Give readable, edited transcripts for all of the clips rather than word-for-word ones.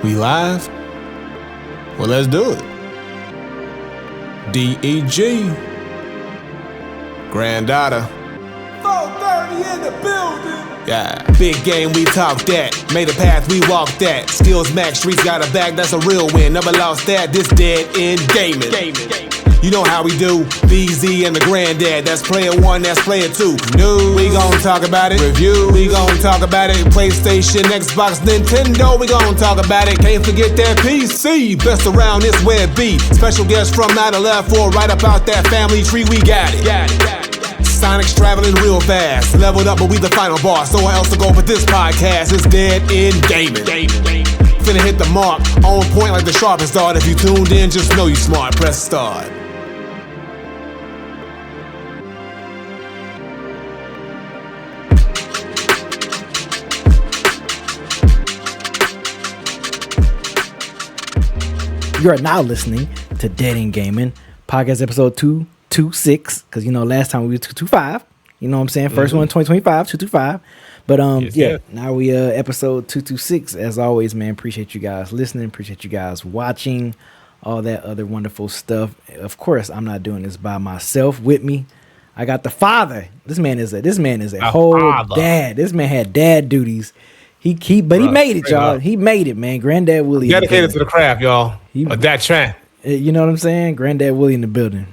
We live? Well, let's do it. DEG. Granddaughter. 4:30 in the building. Yeah. Big game, we talk that. Made a path, we walk that. Skills max, streets got a bag, that's a real win. Never lost that, this dead end gaming. You know how we do. BZ and the granddad, that's player one, that's player two. News, we gon' talk about it. Review, we gon' talk about it. PlayStation, Xbox, Nintendo, we gon' talk about it. Can't forget that PC, best around this web B. Special guest from 9/11, right up out that family tree, we got it. Sonic's traveling real fast. Leveled up, but we the final boss. So else to go with this podcast. It's dead end gaming. Finna hit the mark, on point like the sharpest dart. If you tuned in, just know you smart. Press start. You are now listening to Dead End Gaming, podcast episode 226, because, you know, last time we were 225. You know what I'm saying? First one, 2025, 225. But, now we episode 226. As always, man, appreciate you guys listening. Appreciate you guys watching. All that other wonderful stuff. Of course, I'm not doing this by myself. With me, I got the father. This man is a whole father. Dad. This man had dad duties. He made it, y'all. He made it, man. Granddad Willie. Dedicated to the craft, y'all. That trend. You know what I'm saying? Granddad Willie in the building.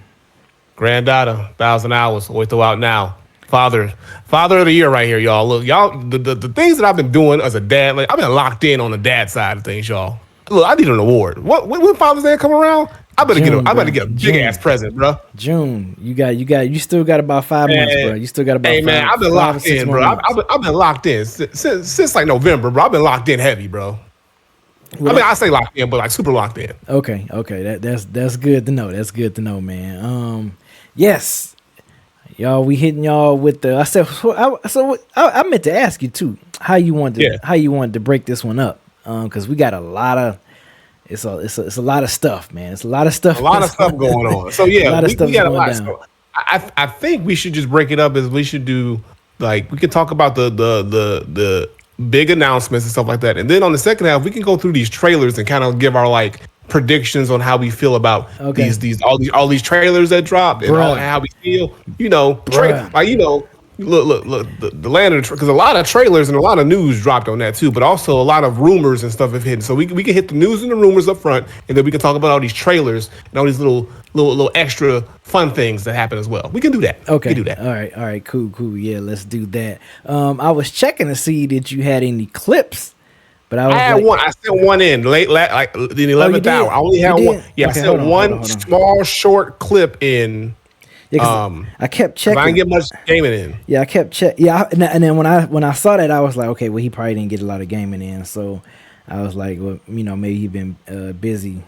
Granddaughter, 1,000 hours. We throw out now. Father of the year right here, y'all. Look, y'all, the things that I've been doing as a dad, like I've been locked in on the dad side of things, y'all. Look, I need an award. When Father's Day come around, I better get a big ass present, bro. June, you still got about 5 months, bro. You still got about. Hey man, I've been locked in, bro. I've been locked in since like November, bro. I've been locked in heavy, bro. Well, I say locked in, but like super locked in. Okay. That's good to know. That's good to know, man. Yes, y'all, we hitting y'all with the. I meant to ask you too how you wanted to break this one up, because we got a lot of. It's a lot of stuff, man. It's a lot of stuff. A lot of stuff going on. So yeah, we got a lot. So I think we should just break it up as we should do. Like we could talk about the big announcements and stuff like that, and then on the second half we can go through these trailers and kind of give our like predictions on how we feel about all these trailers that dropped and how we feel. You know, Look, the land of because a lot of trailers and a lot of news dropped on that too, but also a lot of rumors and stuff have hit. So we can hit the news and the rumors up front, and then we can talk about all these trailers and all these little extra fun things that happen as well. We can do that. Okay, we can do that. All right, cool. Yeah, let's do that. I was checking to see that you had any clips, but I had one. I sent one in late, like the 11th hour. I only had one. Yeah, okay, I sent one small short clip in. Yeah, I kept checking. I didn't get much gaming in. Yeah, I kept checking. Yeah, and then when I saw that, I was like, okay, well, he probably didn't get a lot of gaming in. So I was like, well, you know, maybe he's been busy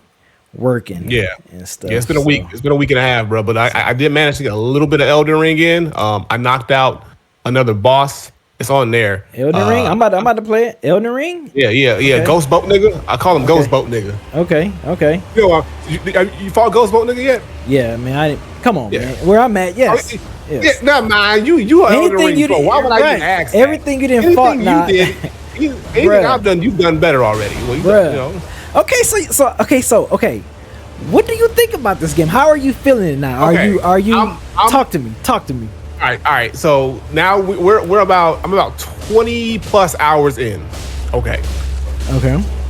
working. Yeah, and stuff. Yeah, it's been a week. It's been a week and a half, bro. But I did manage to get a little bit of Elden Ring in. I knocked out another boss. It's on there. Elden Ring. I'm about to play it. Elden Ring. Yeah. Okay. Ghost Boat Nigga. I call him Ghost Boat Nigga. Okay. You know, you fought Ghost Boat Nigga yet? Yeah, man. Come on, man. Where I'm at, yes. Yeah, nah, man. You are Elden Ring pro. Why would I even ask that? Everything you didn't fought, anything I've done, you've done better already. Well, you know. Okay. What do you think about this game? How are you feeling it now? Are you? Talk to me. All right. So now I'm about 20 plus hours in. Okay.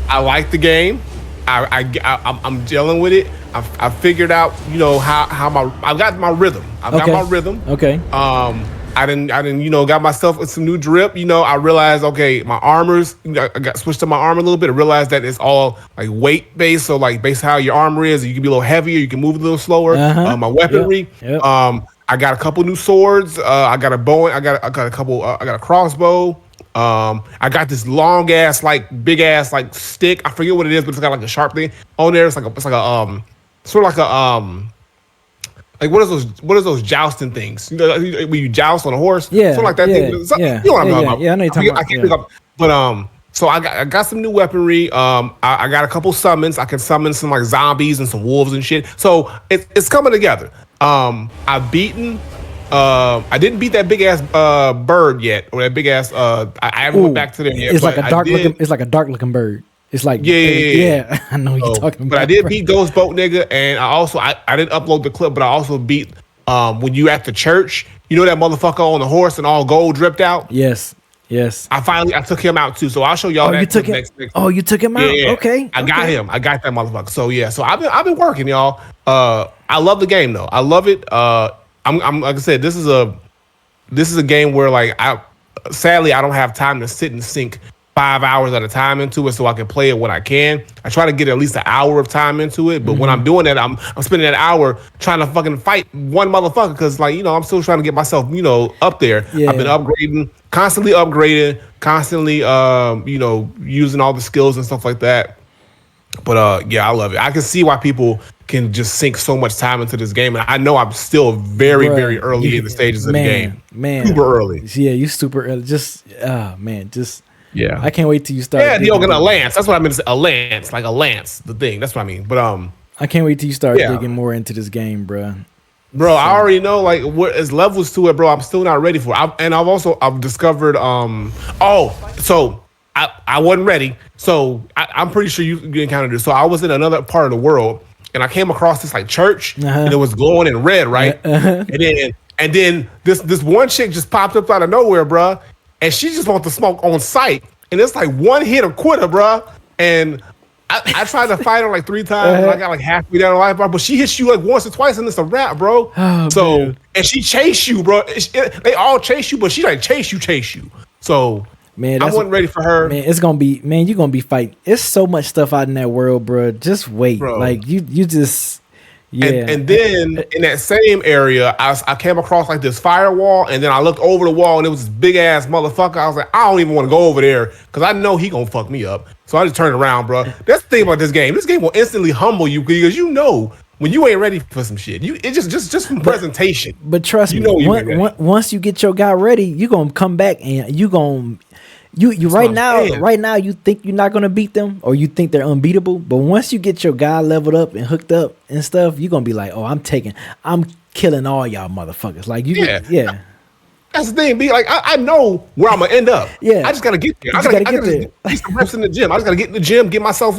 I like the game. I'm dealing with it. I figured out, you know, how I got my rhythm. Got my rhythm. Okay. I didn't, you know, got myself with some new drip. You know, I realized, okay, my armors, I got switched to my armor a little bit. I realized that it's all like weight based. So like based how your armor is, you can be a little heavier, you can move a little slower. My weaponry. Yep. I got a couple new swords. I got a bow. I got a couple. I got a crossbow. I got this long ass, like big ass, like stick. I forget what it is, but it's got like a sharp thing on there. It's like a sort of like a like what is those jousting things? You know, when you joust on a horse. Yeah. Something like that thing. You know what I'm talking about. Yeah, I know you're talking about. I can't pick up, but so I got some new weaponry. I got a couple summons. I can summon some like zombies and some wolves and shit. So it's coming together. I didn't beat that big ass bird yet, or that big ass. I haven't went back to them yet. It's like a dark looking bird. It's like yeah. I know what you're talking about. But I did beat Ghost Boat nigga, and I didn't upload the clip, but I also beat when you at the church, you know that motherfucker on the horse and all gold dripped out. Yes. I took him out too, so I'll show y'all that. You took him? Next you took him out? Yeah. Okay. I got him. I got that motherfucker. So yeah, so I've been working, y'all. I love the game though. I love it. I'm like I said, this is a game where like sadly I don't have time to sit and sink 5 hours at a time into it, so I can play it when I can. I try to get at least an hour of time into it, but when I'm doing that, I'm spending that hour trying to fucking fight one motherfucker because, like, you know, I'm still trying to get myself, you know, up there. Yeah. I've been constantly upgrading, you know, using all the skills and stuff like that. But yeah, I love it. I can see why people can just sink so much time into this game, and I know I'm still very early in the stages of the game. Super early. Yeah, you super early. Yeah, I can't wait till you start. Yeah, you're gonna lance. That's what I meant to say. A lance, like a lance, the thing. That's what I mean. But I can't wait till you start digging more into this game, bro. Bro, I already know like what is levels to it, bro. I'm still not ready for it. I've discovered. So I wasn't ready. So I'm pretty sure you encountered this. So I was in another part of the world, and I came across this like church, and it was glowing in red, right? And then this one chick just popped up out of nowhere, bro. And she just wants to smoke on sight. And it's like one hit or quitter, bro. And I tried to fight her like 3 times. And I got like halfway down the life bar. But she hits you like once or twice and it's a wrap, bro. And she chase you, bro. They all chase you, but she like chase you. So man, I wasn't ready for her. Man, it's going to be, man, you're going to be fighting. It's so much stuff out in that world, bro. Just wait. Bro. Like you just... Yeah. And then in that same area, I came across like this firewall, and then I looked over the wall, and it was this big ass motherfucker. I was like, I don't even want to go over there because I know he gonna fuck me up. So I just turned around, bro. That's the thing about this game. This game will instantly humble you because you know when you ain't ready for some shit. It just from presentation. But trust me, once you get your guy ready, you gonna come back and you gonna. You right now you think you're not gonna beat them or you think they're unbeatable, but once you get your guy leveled up and hooked up and stuff, you're gonna be like, oh, I'm killing all y'all motherfuckers. Like yeah. That's the thing. Be like, I know where I'm gonna end up. Yeah, I just gotta get there. I gotta get there. Get some reps in the gym. I just gotta get in the gym, get myself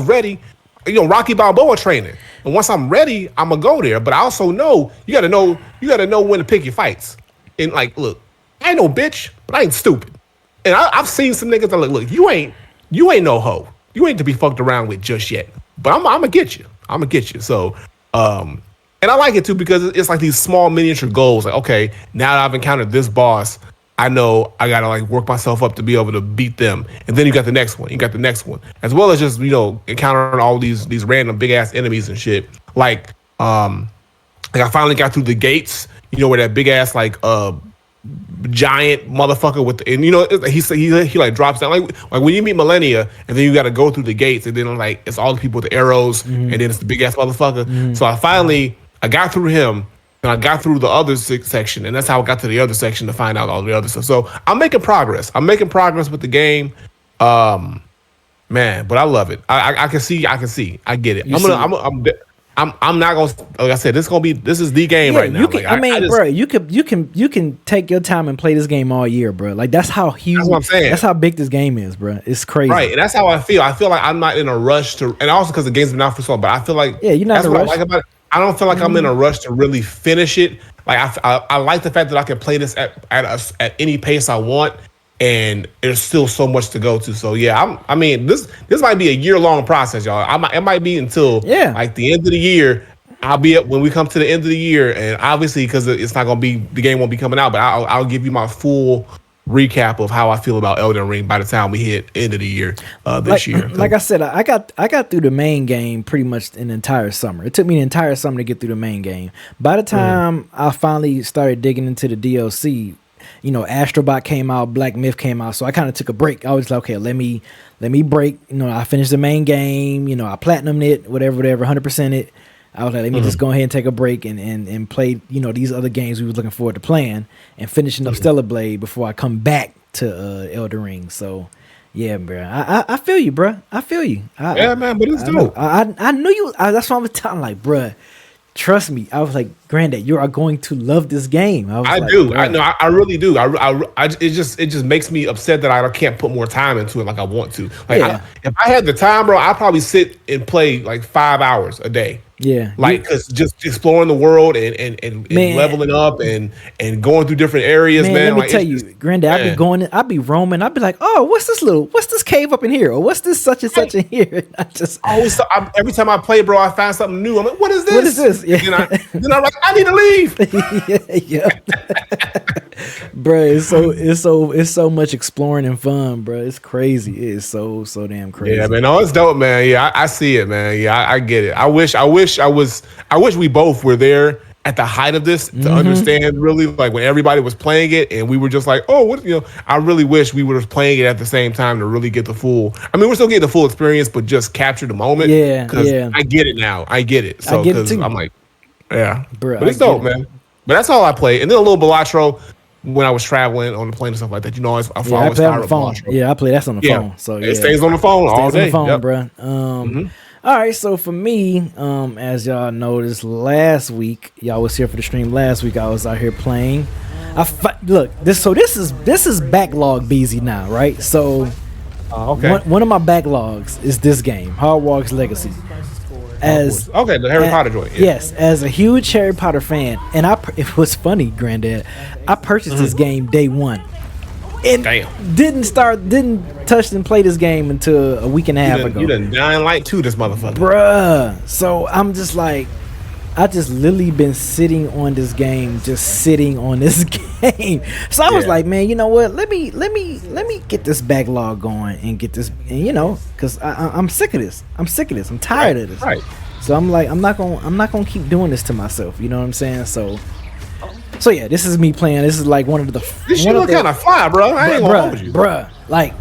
ready. You know, Rocky Balboa training. And once I'm ready, I'm gonna go there. But I also know you gotta know when to pick your fights. And like, look, I ain't no bitch, but I ain't stupid. And I've seen some niggas that look, you ain't no hoe. You ain't to be fucked around with just yet. But I'm gonna get you. So, and I like it too because it's like these small miniature goals. Like, okay, now that I've encountered this boss, I know I gotta like work myself up to be able to beat them. And then you got the next one. As well as just, you know, encountering all these random big ass enemies and shit. Like I finally got through the gates, you know, where that big ass like giant motherfucker and you know he like drops down like when you meet Millennia and then you got to go through the gates and then like it's all the people with the arrows and then it's the big ass motherfucker. So I got through him and I got through the other section and that's how I got to the other section to find out all the other stuff. So I'm making progress with the game, man. But I love it. I can see I get it. I'm not gonna. Like I said, this is the game right now. You can, bro, you can take your time and play this game all year, bro. Like that's how huge. That's what I'm saying. That's how big this game is, bro. It's crazy, right? And that's how I feel. I feel like I'm not in a rush to, and also because the game's been out for so long. But I feel like you're not in a rush. I like about it. I don't feel like I'm in a rush to really finish it. Like I like the fact that I can play this at any pace I want. And there's still so much to go to. So yeah, I mean, this might be a year-long process, y'all. It might be until like the end of the year. I'll be up when we come to the end of the year, and obviously because it's not gonna be the game won't be coming out, but I'll give you my full recap of how I feel about Elden Ring by the time we hit end of the year this year. Like I said, I got through the main game pretty much an entire summer. It took me an entire summer to get through the main game. By the time I finally started digging into the DLC. You know, Astrobot came out, Black Myth came out, so I kind of took a break. I was like, okay, let me break. You know, I finished the main game. You know, I platinumed it, whatever, 100% it. I was like, let me just go ahead and take a break and play. You know, these other games we was looking forward to playing and finishing up Stellar Blade before I come back to Elden Ring. So, yeah, bro, I feel you, bro. I feel you. Man, but it's dope. I knew you. That's what I was telling, like, bro. trust me, I was like, Granddad, you are going to love this game. I do. I know. I really do. It just makes me upset that I can't put more time into it like I want to. Like, if I had the time, bro, I'd probably sit and play like 5 hours a day. Yeah, like because just exploring the world and leveling up and going through different areas, man. Let me tell you, Granddad, I'd be roaming. I'd be like, oh, what's this cave up in here, or what's this such and such in here? I just every time I play, bro, I find something new. I'm like, what is this? What is this? Yeah. Then I'm like, I need to leave. yeah. Bro, it's so much exploring and fun, bro. It's crazy. It is so damn crazy. Yeah, man. No, it's dope, man. Yeah, I see it, man. Yeah, I get it. I wish we both were there at the height of this to understand really, like when everybody was playing it and we were just like, oh, what, I really wish we were playing it at the same time to really get the full. I mean, we're still getting the full experience, but just capture the moment. Yeah. I get it now. I get it. So because I'm like, yeah, bro, but it's dope, man. But that's all I play. And then a little Balatro when I was traveling on the plane and stuff like that. I always play on the phone. Yeah, I play that's on the phone. So it stays on the phone all day. On the phone, bro. All right, so for me, as y'all noticed last week, y'all was here for the stream last week. I was out here playing. This is backlog BZ now, right? So, one of my backlogs is this game, Hogwarts Legacy. The Harry Potter joint. Yeah. Yes, as a huge Harry Potter fan, and it was funny, Granddad. I purchased this game day one. And didn't touch and play this game until a week and a half ago. You done Dying Light 2 this motherfucker. Bruh. So I'm just like, I just literally been sitting on this game. So I was like, man, you know what? Let me get this backlog going and get this, because I'm sick of this. I'm tired of this. Right. So I'm like, I'm not gonna keep doing this to myself. You know what I'm saying? So yeah, this is me playing. This is like one of the. This shit look kind of fly, bro. I ain't gonna hold you, bruh. Like,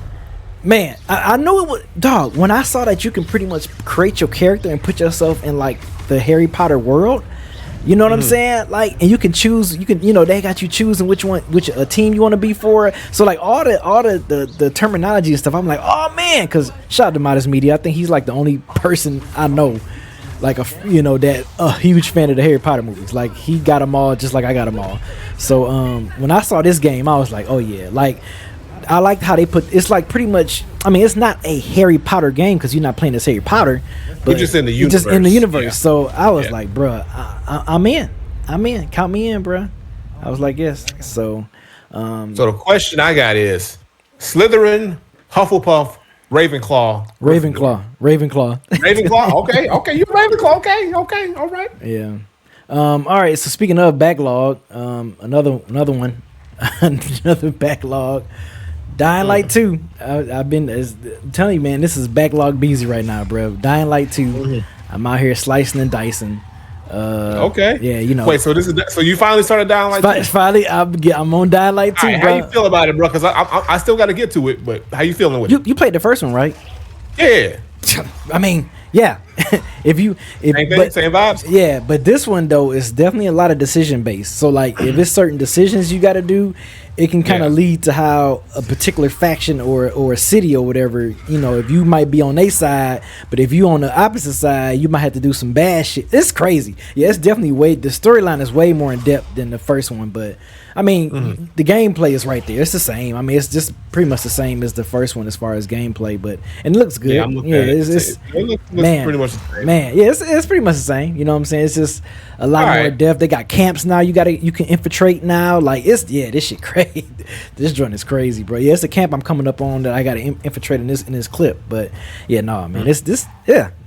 man, I know it was dog. When I saw that you can pretty much create your character and put yourself in like the Harry Potter world, you know what I'm saying? Like, and you can choose. They got you choosing which team you want to be for. So like all the terminology and stuff. I'm like, oh man, because shout out to Modest Media. I think he's like the only person I know. Like that a huge fan of the Harry Potter movies. Like he got them all just like I got them all. So when I saw this game, I was like, oh yeah. Like I liked how they put. It's like pretty much. I mean, it's not a Harry Potter game because you're not playing as Harry Potter, but you're just in the universe. Yeah. So I was like, bruh, I'm in. Count me in, bruh. I was like, yes. So the question I got is Slytherin, Hufflepuff, Ravenclaw. Okay. You Ravenclaw. Okay. All right. Yeah. All right. So speaking of backlog, another one, another backlog. Dying Light 2. I've been telling you, man, this is backlog busy right now, bro. Dying Light 2. I'm out here slicing and dicing. Okay. Yeah, Wait, so so you finally started Dying Light 2? Finally, I'm on Dying Light 2, right, bro. How you feel about it, bro? Because I still got to get to it, but how you feeling with it? You played the first one, right? Yeah. I mean, yeah. Same vibes. Yeah, but this one though is definitely a lot of decision based. So like, if it's certain decisions you got to do, it can kind of lead to how a particular faction or a city or whatever, if you might be on their side, but if you on the opposite side, you might have to do some bad shit. It's crazy. Yeah, it's definitely the storyline is way more in depth than the first one, but I mean, the gameplay is right there. It's the same. I mean, it's just pretty much the same as the first one as far as gameplay, and it looks good. Yeah, I'm looking at it. It looks pretty much the same. Man, yeah, it's pretty much the same. You know what I'm saying? It's just a lot more depth. They got camps now. You can infiltrate now. Like this shit crazy. This joint is crazy, bro. Yeah, it's a camp I'm coming up on that I got to infiltrate in this clip. But yeah, no, man,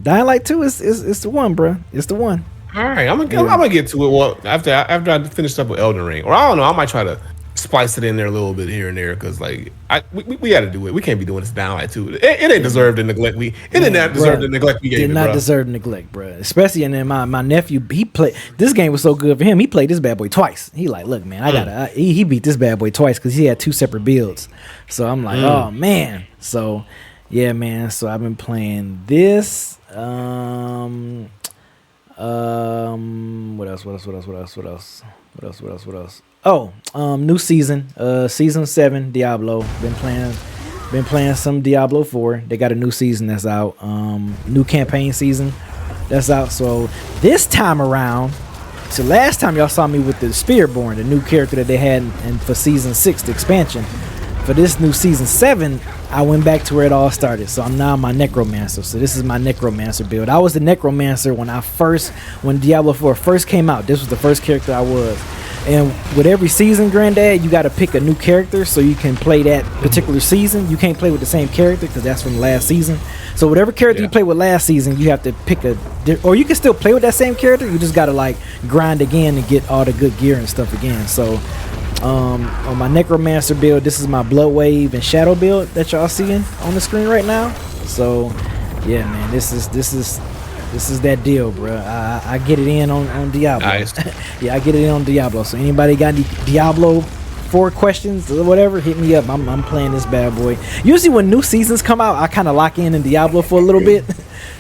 Dying Light 2 is the one, bro. It's the one. All right, I'm gonna get to it. Well, after I finished up with Elden Ring, or I don't know, I might try to splice it in there a little bit here and there because like we got to do it. We can't be doing this Dying Light 2. It ain't deserved the neglect we. It did not deserve the neglect we gave it. Did not deserve the neglect, bro. Especially and then my nephew, he played this game was so good for him. He played this bad boy twice. He like, look, man, he beat this bad boy twice because he had 2 separate builds. So I'm like, oh man. So yeah, man. So I've been playing this. What else? Oh, new season, season 7 Diablo. Been playing some Diablo 4. They got a new season that's out. New campaign season. That's out. So this time around, so last time y'all saw me with the Spearborn, the new character that they had for season 6, the expansion. For this new season 7, I went back to where it all started. So I'm now my Necromancer. So this is my Necromancer build. I was the Necromancer when Diablo 4 first came out. This was the first character I was. And with every season, Granddad, you got to pick a new character so you can play that particular season. You can't play with the same character because that's from last season. So whatever character you played with last season, you have to pick or you can still play with that same character. You just got to like grind again and get all the good gear and stuff again. So on my Necromancer build, this is my Blood Wave and Shadow build that y'all seeing on the screen right now. So yeah, man, this is that deal, bro. I get it in on Diablo. Nice. Yeah, I get it in on Diablo. So anybody got any Diablo 4 questions or whatever, hit me up. I'm playing this bad boy. Usually when new seasons come out, I kind of lock in Diablo for a little bit.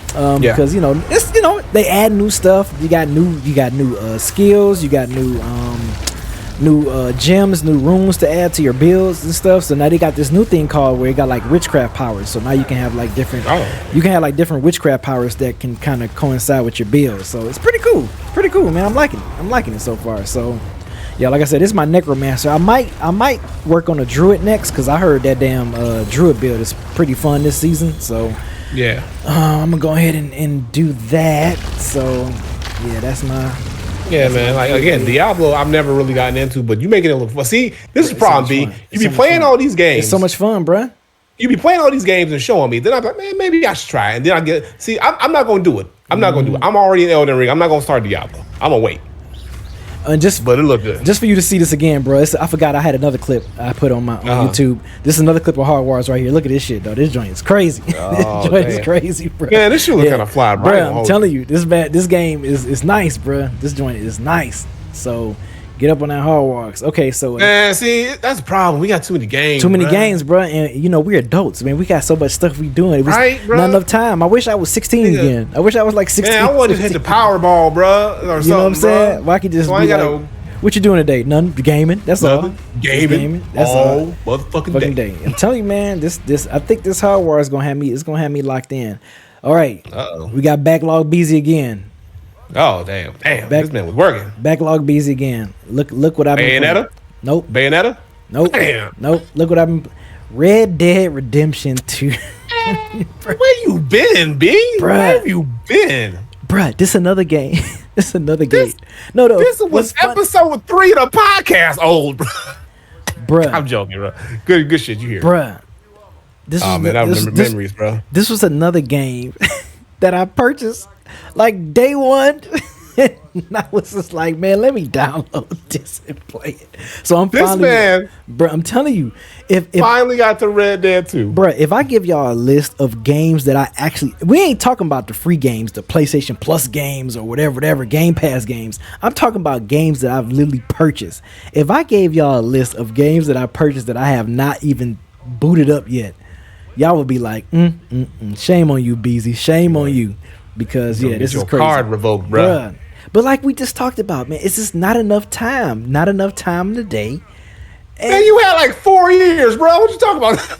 Because it's they add new stuff. You got new skills. You got new gems, new runes to add to your builds and stuff. So now they got this new thing called where you got like witchcraft powers. So now you can have like different witchcraft powers that can kind of coincide with your builds. So it's pretty cool. Pretty cool, man. I'm liking it so far. So yeah, like I said, this is my Necromancer. I might work on a Druid next because I heard that damn Druid build is pretty fun this season. So yeah, I'm gonna go ahead and do that. So yeah, that's my. Yeah, man. Like again, Diablo, I've never really gotten into, but you making it look fun. See, this is the problem, B. You be playing all these games. It's so much fun, bruh. You be playing all these games and showing me. Then I'm like, man, maybe I should try it. And then I'm not going to do it. I'm already in Elden Ring. I'm not going to start Diablo. I'm going to wait. But it looked good. Just for you to see this again, bro. I forgot I had another clip I put on my YouTube. This is another clip of Hard Wars right here. Look at this shit, though. This joint is crazy. This joint is crazy, bro. Yeah, this shit look kind of fly, bro. I'm telling you, this game is nice, bro. This joint is nice. So get up on that Hard Wars. Okay, so man, see, that's the problem. We got too many games. Games, bro. And we're adults, man. We got so much stuff we doing. It was not enough time. I wish I was 16 again. I wish I was like 16. Man, I wanted to hit the Powerball, bro. Or you know what I'm saying? Why could just be like, what you doing today? None. Gaming. That's all. Gaming. That's all. Motherfucking day. I'm telling you, man. This. I think this Hard War is gonna have me. It's gonna have me locked in. All right. We got Backlog BZ again. Oh damn! This man was working. Backlog BZ again. Look what I've been. Bayonetta. Nope. Bayonetta. Nope. Damn. Nope. Look what I've been. Red Dead Redemption 2. Where you been, B? Bruh. Where have you been? Bruh, this another game. This another game. This was episode 3 of the podcast. Old, bruh. I'm joking, bro. Good shit you hear, bruh. I remember memories, bro. This was another game that I purchased like day one. And I was just like, man, let me download this and play it. So I'm bro, I'm telling you, if finally got to Red Dead 2. Bro, if I give y'all a list of games that I we ain't talking about the free games, the PlayStation Plus games or whatever, Game Pass games. I'm talking about games that I've literally purchased. If I gave y'all a list of games that I purchased that I have not even booted up yet, y'all would be like, shame on you, BZ. Shame on you. Because this is crazy. Card revoked, bro. But like we just talked about, man, it's just not enough time. Not enough time in the day. And man, you had like 4 years, bro. What you talking about?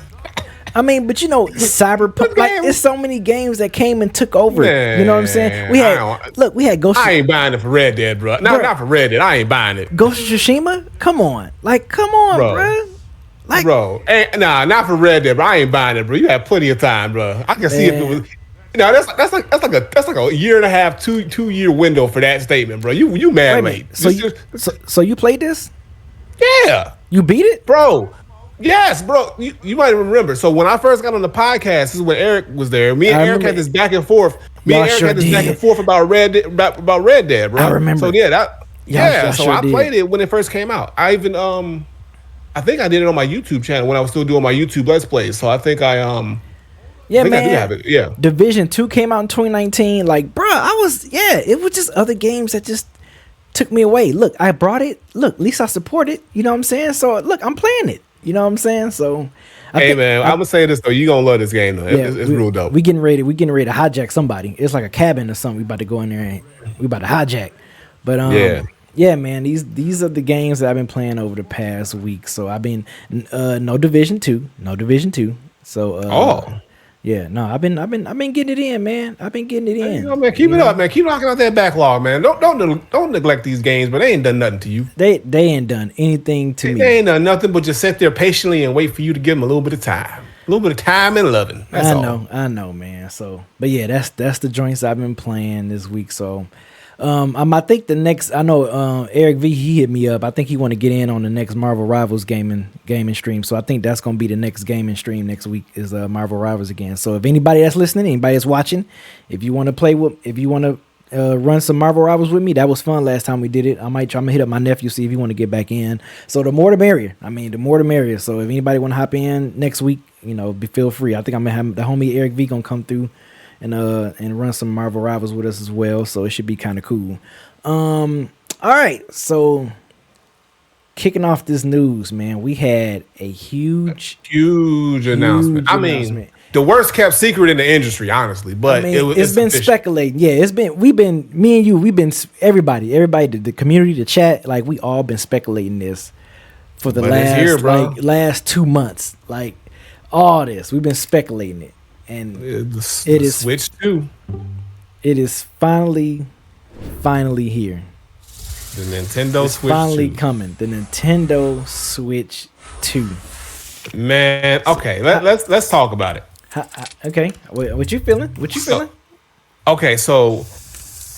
I mean, but Cyberpunk, like it's so many games that came and took over. Man, you know what I'm saying? We had Ghost. I ain't buying it for Red Dead, bro. Not for Red Dead. I ain't buying it. Ghost of Tsushima? Come on, bro. Like, bro, not for Red Dead, bro. I ain't buying it, bro. You had plenty of time, bro. I can see if it was. No, that's like a year and a half, 2 year window for that statement, bro. You mad late. So you played this? Yeah. You beat it, bro? Yes, bro. You might remember. So when I first got on the podcast, this is when Eric was there. Me and Eric had this back and forth. Back and forth about Red Dead, bro. I remember. So I played it when it first came out. I even I think I did it on my YouTube channel when I was still doing my YouTube Let's Plays. So I think yeah, man. I do have it. Yeah. Division 2 came out in 2019. Like, bro, it was just other games that just took me away. Look, I brought it. Look, at least I support it. You know what I'm saying? So, look, I'm playing it. You know what I'm saying? So, I'm gonna say this though. You gonna love this game though. Yeah, it's real dope. We getting ready to hijack somebody. It's like a cabin or something. We about to go in there and we about to hijack. But yeah, man. These are the games that I've been playing over the past week. So I've been no Division 2. So Yeah, no, I've been getting it in, man. I've been getting it in. You know, man, keep it up, man. Keep knocking out that backlog, man. Don't neglect these games, but they ain't done nothing to you. They ain't done anything to me. They ain't done nothing but just sit there patiently and wait for you to give them a little bit of time. A little bit of time and loving. That's all. I know, man. So, but yeah, that's the joints I've been playing this week. So, I think the next, I know Eric V, he hit me up. I think he want to get in on the next Marvel Rivals gaming stream. So I think that's gonna be the next gaming stream next week is Marvel Rivals again. So if anybody that's listening, anybody that's watching, if you want to run some Marvel Rivals with me, that was fun last time we did it. I'm gonna hit up my nephew, see if he want to get back in. So the more the merrier. I mean, the more the merrier. So if anybody want to hop in next week, feel free. I think I'm gonna have the homie Eric V gonna come through and run some Marvel Rivals with us as well. So it should be kind of cool. All right, so kicking off this news, man, we had a huge announcement. I mean, the worst kept secret in the industry, honestly. But it's been speculating. Yeah, me and you, everybody, the community, the chat, like we all been speculating this for the last 2 months. Like all this, we've been speculating it. And it is Switch 2. It is finally here. The Nintendo Switch finally 2. Coming. The Nintendo Switch 2. Man, okay, let's talk about it. Okay, what you feeling? Okay, so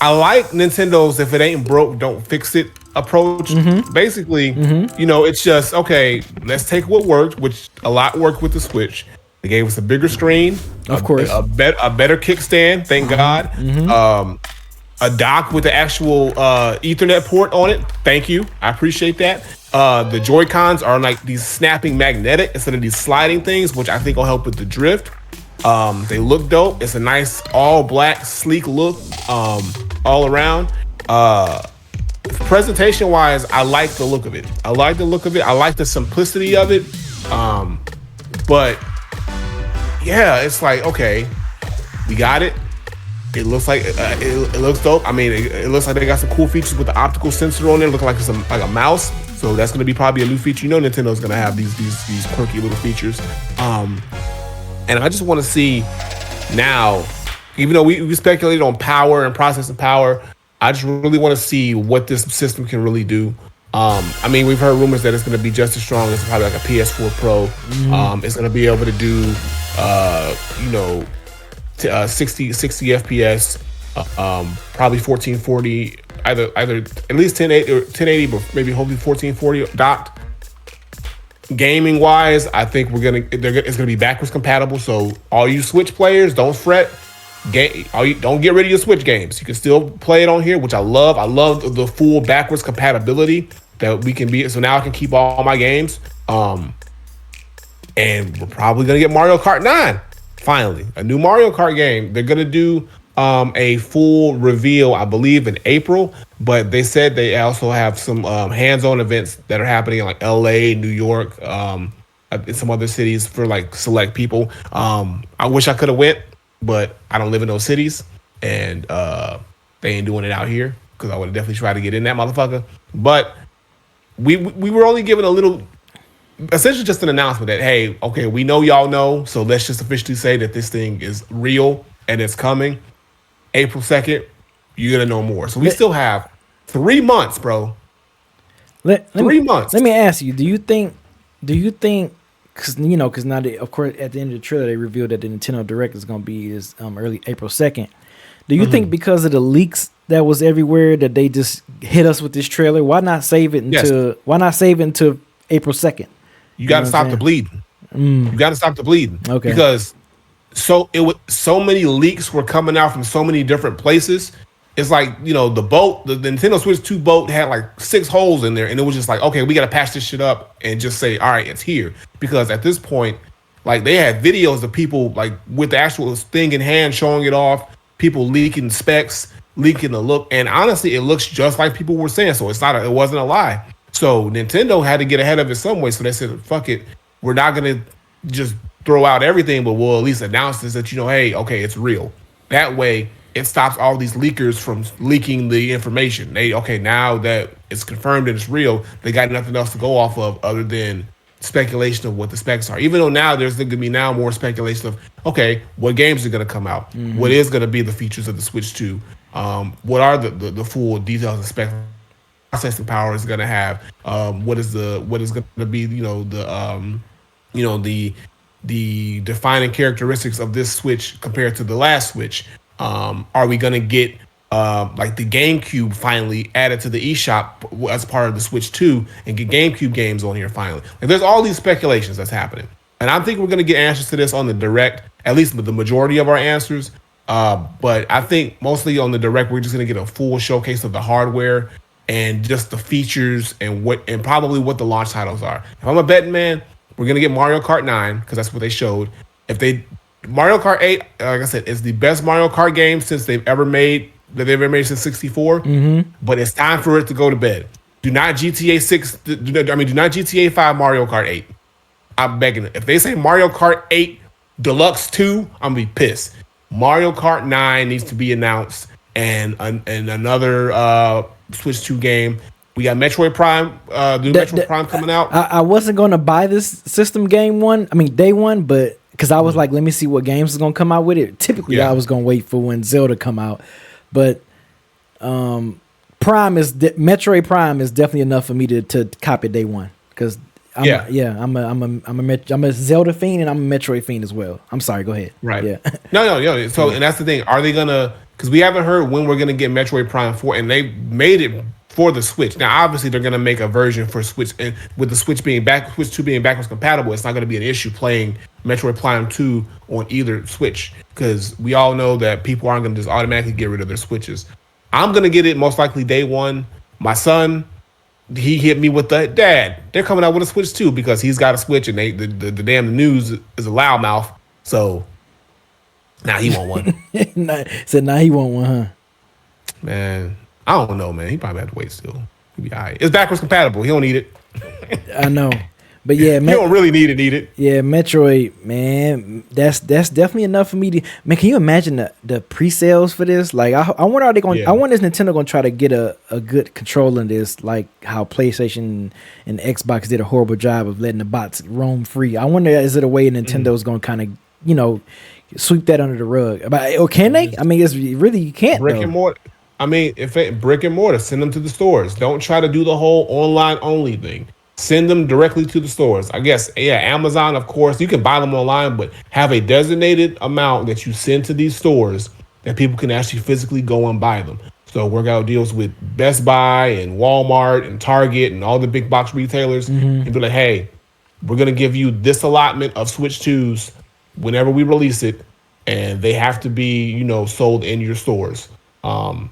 I like Nintendo's if it ain't broke, don't fix it approach. Mm-hmm. Basically, it's just okay. Let's take what worked, which a lot worked with the Switch. They gave us a bigger screen, of course, a better kickstand. Thank God. Mm-hmm. A dock with the actual Ethernet port on it. Thank you, I appreciate that. The Joy-Cons are like these snapping magnetic instead of these sliding things, which I think will help with the drift. They look dope. It's a nice all black, sleek look all around. Presentation wise, I like the look of it. I like the simplicity of it. But yeah, it's like, okay, we got it. It looks like it looks dope. I mean, it looks like they got some cool features with the optical sensor on there, looking like it's like a mouse. So that's going to be probably a new feature. Nintendo's going to have these quirky little features. And I just want to see now, even though we speculated on power and processing power, I just really want to see what this system can really do. I mean, we've heard rumors that it's going to be just as strong as probably like a PS4 Pro. Mm-hmm. It's going to be able to do, 60 FPS, probably 1440, either at least 1080 or 1080, but maybe hopefully 1440 docked. Gaming wise, I think it's gonna be backwards compatible. So all you Switch players, don't fret. Don't get rid of your Switch games. You can still play it on here, which I love. I love the full backwards compatibility that we can be. So now I can keep all my games. And we're probably gonna get Mario Kart 9. Finally, a new Mario Kart game. They're gonna do a full reveal, I believe, in April. But they said they also have some hands-on events that are happening in like LA, New York, in some other cities for like select people. I wish I could have went, but I don't live in those cities, and they ain't doing it out here because I would have definitely tried to get in that motherfucker. But we were only given a little, essentially just an announcement that, hey, okay, we know y'all know, so let's just officially say that this thing is real and it's coming. April 2nd, you're going to know more. So we still have 3 months, bro. 3 months. Let me ask you, do you think, because now, of course, at the end of the trailer, they revealed that the Nintendo Direct is going to be early April 2nd. Do you think because of the leaks that was everywhere that they just hit us with this trailer? Why not save it until April 2nd? You got to stop the bleeding. You got to stop the bleeding. Okay. Because so many leaks were coming out from so many different places. It's like, the Nintendo Switch 2 boat had like 6 holes in there, and it was just like, okay, we got to patch this shit up and just say, all right, it's here. Because at this point, like, they had videos of people like with the actual thing in hand showing it off, people leaking specs, leaking the look, and honestly, it looks just like people were saying. So it wasn't a lie. So Nintendo had to get ahead of it some way. So they said, fuck it, we're not gonna just throw out everything, but we'll at least announce this that, hey, okay, it's real. That way it stops all these leakers from leaking the information. Now that it's confirmed that it's real, they got nothing else to go off of other than speculation of what the specs are. Even though now there's going to be now more speculation of, okay, what games are going to come out? Mm-hmm. What is going to be the features of the Switch 2? What are the full details and specs? Processing power is going to have? What is going to be, the defining characteristics of this Switch compared to the last Switch? Are we going to get like the GameCube finally added to the eShop as part of the Switch 2 and get GameCube games on here finally? Like, there's all these speculations that's happening. And I think we're going to get answers to this on the Direct, at least the majority of our answers. But I think mostly on the Direct, we're just going to get a full showcase of the hardware and just the features and probably what the launch titles are. If I'm a betting man, we're going to get Mario Kart 9 because that's what they showed. Mario Kart 8, like I said, is the best Mario Kart game since they've ever made since 64. Mm-hmm. But it's time for it to go to bed. Do not GTA 5 Mario Kart 8. I'm begging it. If they say Mario Kart 8 Deluxe 2, I'm going to be pissed. Mario Kart 9 needs to be announced and another Switch 2 game. We got Metroid Prime, Metroid Prime coming out. I wasn't going to buy this system day one, but because I was like, let me see what games is going to come out with it. Typically, I was going to wait for when Zelda come out. But Metroid Prime is definitely enough for me to cop it day one. Because I'm a Zelda fiend and I'm a Metroid fiend as well. I'm sorry, go ahead. Right. Yeah. No. So, and that's the thing. Are they gonna? Because we haven't heard when we're gonna get Metroid Prime 4, and they made it for the Switch. Now, obviously, they're gonna make a version for Switch, and with the Switch 2 being backwards compatible, it's not gonna be an issue playing Metroid Prime 2 on either Switch. Because we all know that people aren't gonna just automatically get rid of their Switches. I'm gonna get it most likely day one. My son, he hit me with Dad, they're coming out with a Switch 2 because he's got a Switch and the damn news is a loudmouth. So now he want one. Now he want one, huh? Man, I don't know, man. He probably have to wait still. He'll be all right. It's backwards compatible. He don't need it. I know. But yeah, you don't really need it. Yeah, Metroid, man, that's definitely enough for me to. Man, can you imagine the pre-sales for this? Like, I wonder are they going? I wonder is Nintendo going to try to get a good control in this, like how PlayStation and Xbox did a horrible job of letting the bots roam free. I wonder is it a way Nintendo's going to kind of, sweep that under the rug? Or can they? I mean, it's really you can't. Brick and mortar. I mean, brick and mortar, send them to the stores. Don't try to do the whole online only thing. Send them directly to the stores. I guess, Amazon, of course, you can buy them online, but have a designated amount that you send to these stores that people can actually physically go and buy them. So work out deals with Best Buy and Walmart and Target and all the big box retailers and be like, hey, we're going to give you this allotment of Switch 2s whenever we release it, and they have to be, sold in your stores. And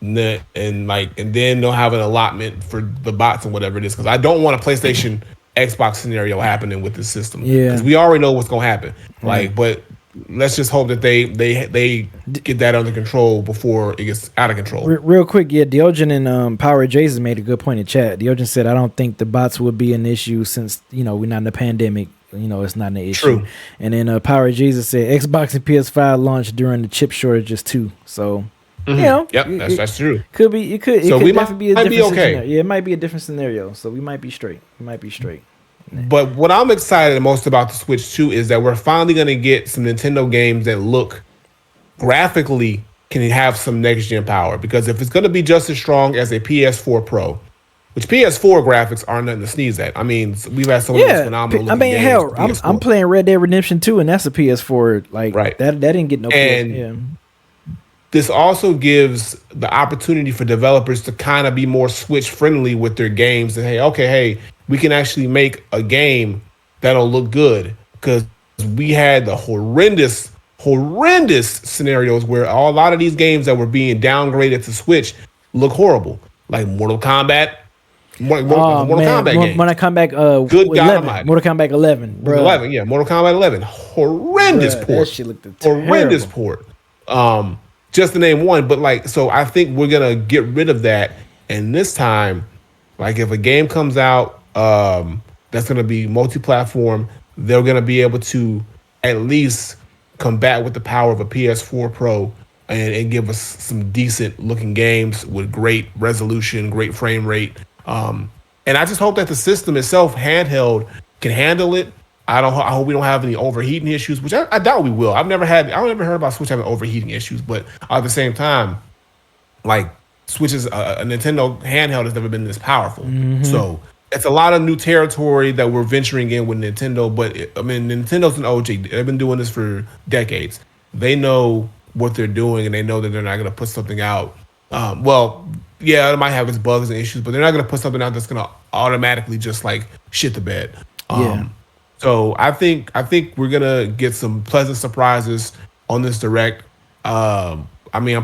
then they'll have an allotment for the bots and whatever it is. Because I don't want a PlayStation Xbox scenario happening with this system. Yeah. Because we already know what's going to happen. But let's just hope that they get that under control before it gets out of control. Real quick, Diogen and Power Jason made a good point in chat. Diogen said, I don't think the bots would be an issue since, we're not in a pandemic. It's not an issue. True. And then Power Jesus said, Xbox and PS5 launched during the chip shortages too. So... Yep, that's true. Could be. It could. So it we could definitely be a different okay. scenario. Yeah, it might be a different scenario. So we might be straight. But what I'm excited most about the Switch 2 is that we're finally going to get some Nintendo games that look graphically can have some next gen power. Because if it's going to be just as strong as a PS4 Pro, which PS4 graphics are nothing to sneeze at. I mean, we've had some of those phenomenal games. Hell, I'm playing Red Dead Redemption 2, and that's a PS4. Like that didn't get no. This also gives the opportunity for developers to kind of be more Switch friendly with their games. And hey, we can actually make a game that'll look good. Because we had the horrendous scenarios where a lot of these games that were being downgraded to Switch look horrible. Like Mortal Kombat. Mortal Kombat game. Mortal Kombat, good God Almighty. Mortal Kombat 11, bro. 11, yeah. Mortal Kombat 11. Horrendous port. That shit looked terrible. Horrendous port. Just to name one, but so I think we're gonna get rid of that. And this time, if a game comes out that's gonna be multi-platform, they're gonna be able to at least combat with the power of a PS4 Pro and give us some decent looking games with great resolution, great frame rate. And I just hope that the system itself, handheld, can handle it. I hope we don't have any overheating issues, which I doubt we will. I don't ever heard about Switch having overheating issues, but at the same time, like Switch is a Nintendo handheld has never been this powerful. So it's a lot of new territory that we're venturing in with Nintendo. But Nintendo's an OG. They've been doing this for decades. They know what they're doing, and they know that they're not going to put something out. It might have its bugs and issues, but they're not going to put something out that's going to automatically just like shit the bed. So I think we're gonna get some pleasant surprises on this direct. I'm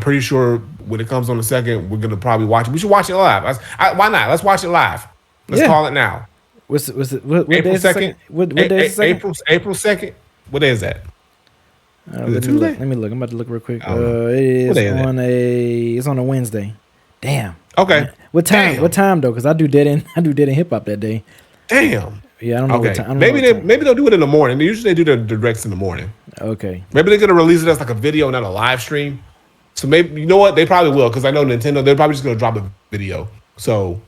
pretty sure when it comes on the second, we're gonna probably watch it. We should watch it live. Why not? Let's watch it live. Let's call it now. What April 2nd? What day is the second? April 2nd. What day is that? Is it Tuesday? Let me look. I'm about to look real quick. It's on a Wednesday. Damn. Okay. What time? Damn. What time though? Because I do dead end hip hop that day. Damn. Yeah, I don't know. Okay. What time. Maybe they'll do it in the morning. Usually they do the directs in the morning. Okay. Maybe they're gonna release it as like a video, not a live stream. So maybe, you know what? They probably will, because I know Nintendo, they're probably just gonna drop a video. So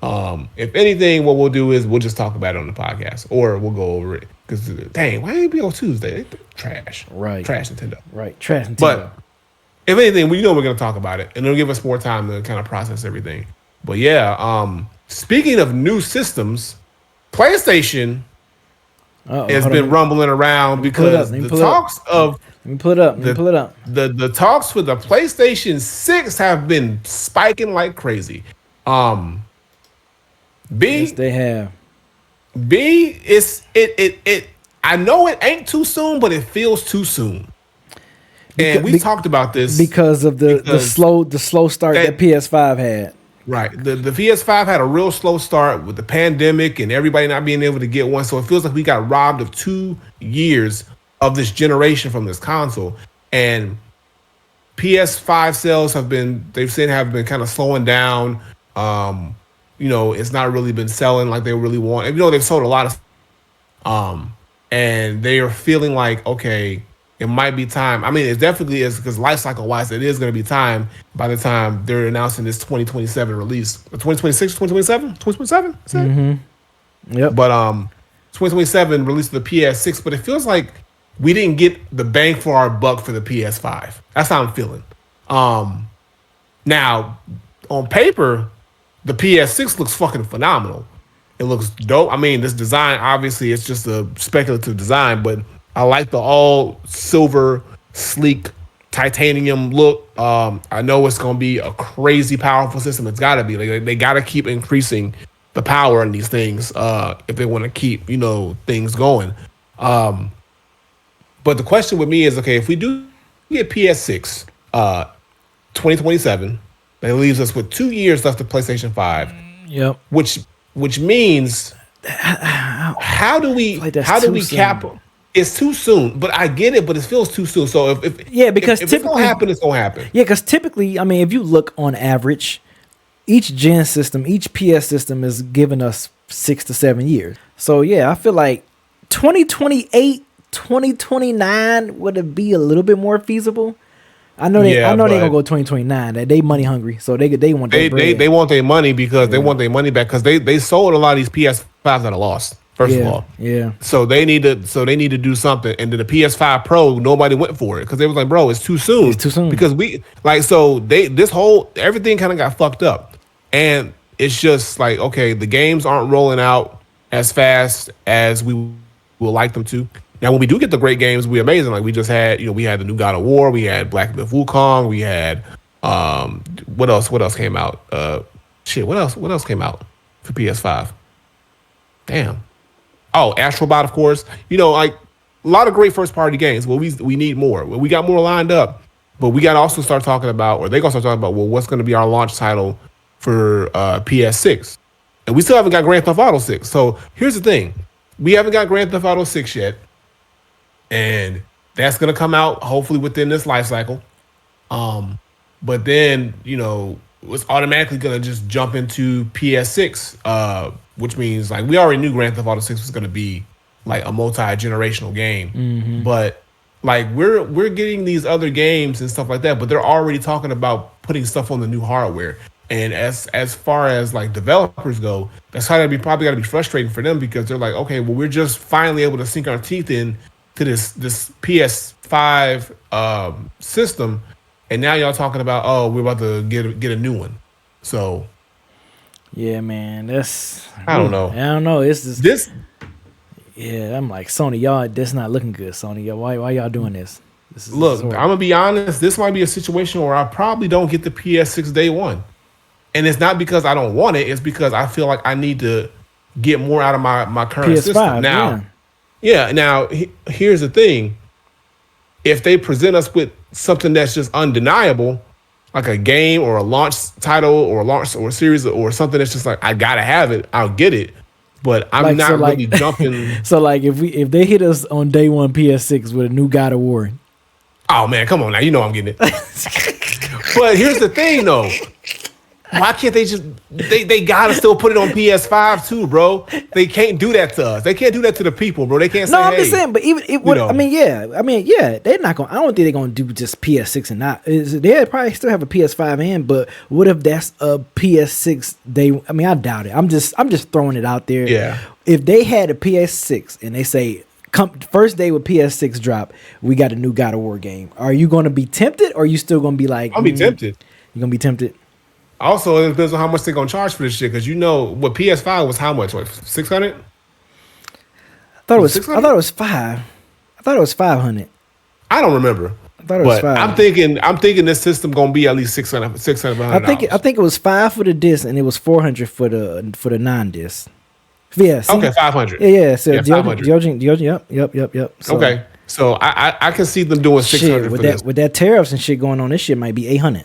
if anything, what we'll do is we'll just talk about it on the podcast, or we'll go over it. Because dang, why ain't it be on Tuesday? Trash. Right. Trash Nintendo. Right. Trash Nintendo. But if anything, we're gonna talk about it, and it'll give us more time to kind of process everything. But yeah, speaking of new systems, PlayStation has been rumbling around because the talks of let me pull it up. The talks for the PlayStation 6 have been spiking like crazy. Yes, they have. I know it ain't too soon, but it feels too soon. And we talked about this because of the slow start that PS5 had. Right. The PS5 had a real slow start with the pandemic and everybody not being able to get one. So it feels like we got robbed of 2 years of this generation from this console. And PS5 sales have been kind of slowing down. It's not really been selling like they really want. They've sold a lot of and they are feeling like, okay, it might be time. It definitely is, because life cycle wise, it is going to be time by the time they're announcing this 2027 release. 2026, 2027? 2027? Yep. But 2027 release of the PS6, but it feels like we didn't get the bang for our buck for the PS5. That's how I'm feeling. Now, on paper, the PS6 looks fucking phenomenal. It looks dope. This design, obviously, it's just a speculative design, but I like the all silver, sleek, titanium look. I know it's going to be a crazy powerful system. It's got to be. They got to keep increasing the power in these things if they want to keep, things going. But the question with me is, okay, if we do get PS6 2027, that leaves us with 2 years left of PlayStation 5. Yep. Which means how do we cap? It's too soon, but I get it, but it feels too soon. So if it's gonna happen, it's gonna happen. Yeah, because typically, if you look on average, each gen system, each PS system is giving us 6 to 7 years. So yeah, I feel like 2028, 2029 would it be a little bit more feasible? I know they're gonna go 2029. They money hungry, so they want their bread. They want their money because they want their money back, because they sold a lot of these PS5s that are lost. First of all, so they need to do something. And then the PS5 Pro, nobody went for it because they was like, bro, it's too soon. It's too soon because everything kind of got fucked up, and it's just like, okay, the games aren't rolling out as fast as we would like them to. Now, when we do get the great games, we're amazing. Like we just had, we had the new God of War, we had Black Myth Wukong, we had what else came out? What else came out for PS5? Damn. Oh, Astrobot, of course. Like a lot of great first party games. Well, we need more. Well, we got more lined up, but we got to also start talking about, or they gonna start talking about, well, what's going to be our launch title for PS6? And we still haven't got Grand Theft Auto 6. So here's the thing: we haven't got Grand Theft Auto 6 yet, and that's going to come out hopefully within this life cycle. But then it's automatically going to just jump into PS6. Which means like we already knew Grand Theft Auto 6 was going to be like a multi-generational game, but like we're getting these other games and stuff like that, but they're already talking about putting stuff on the new hardware. And as far as like developers go, that's how probably got to be frustrating for them because they're like, okay, well, we're just finally able to sink our teeth in to this PS5 system, and now y'all talking about, oh, we're about to get a new one. So yeah, man, I don't know. It's this. Yeah, I'm like, Sony, y'all, that's not looking good, Sony. Why y'all doing this? Look, I'm gonna be honest. This might be a situation where I probably don't get the PS6 day one, and it's not because I don't want it. It's because I feel like I need to get more out of my current PS5, system now. Yeah. Now here's the thing: if they present us with something that's just undeniable, like a game or a launch title or a launch or a series or something that's just like I gotta have it, I'll get it. But I'm not really jumping. So like if they hit us on day one PS6 with a new God of War. Oh man, come on now, you know I'm getting it. But here's the thing though. Why can't they just they gotta still put it on PS5 too, bro? They can't do that to us. They can't do that to the people, bro. They can't say, no, I'm just saying, but even it would, I mean, they're not gonna, I don't think they're gonna do just PS6 and not, they'll probably still have a PS5 in, but what if that's a PS6 I mean, I doubt it. I'm just throwing it out there. Yeah. If they had a PS6 and they say, first day with PS6 drop, we got a new God of War game, are you gonna be tempted or are you still gonna be like, I'll be tempted. You're gonna be tempted? Also, it depends on how much they're gonna charge for this shit. Because you know what PS5 was how much? What, 600? I thought it was 600? I thought it was 5. I thought it was 500. I don't remember. I thought it was 5. I'm thinking this system gonna be at least 600. I think it was 5 for the disc and it was 400 for the non-disc. Yeah. See? Okay, 500. Yeah. So 500. Yep. So, okay. So I can see them doing 600 with for this. With that tariffs and shit going on. This shit might be 800.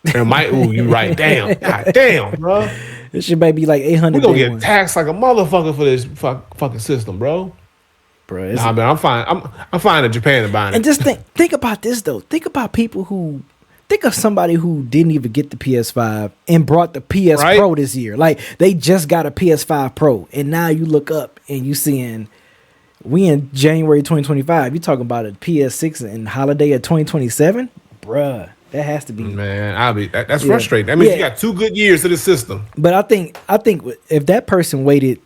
You right. Damn. God damn, bro. This shit might be like 800. We're gonna get taxed like a motherfucker for this fucking system, bro. Bro, man, I'm fine. I'm fine in Japan and buying it. And just think about this though. Think about think of somebody who didn't even get the PS5 and brought the PS Pro this year. Like they just got a PS5 Pro, and now you look up and you seeing we in January 2025. You talking about a PS6 and holiday of 2027, bruh. That has to be, man. That's frustrating. That means you got 2 good years to the system. But I think if that person waited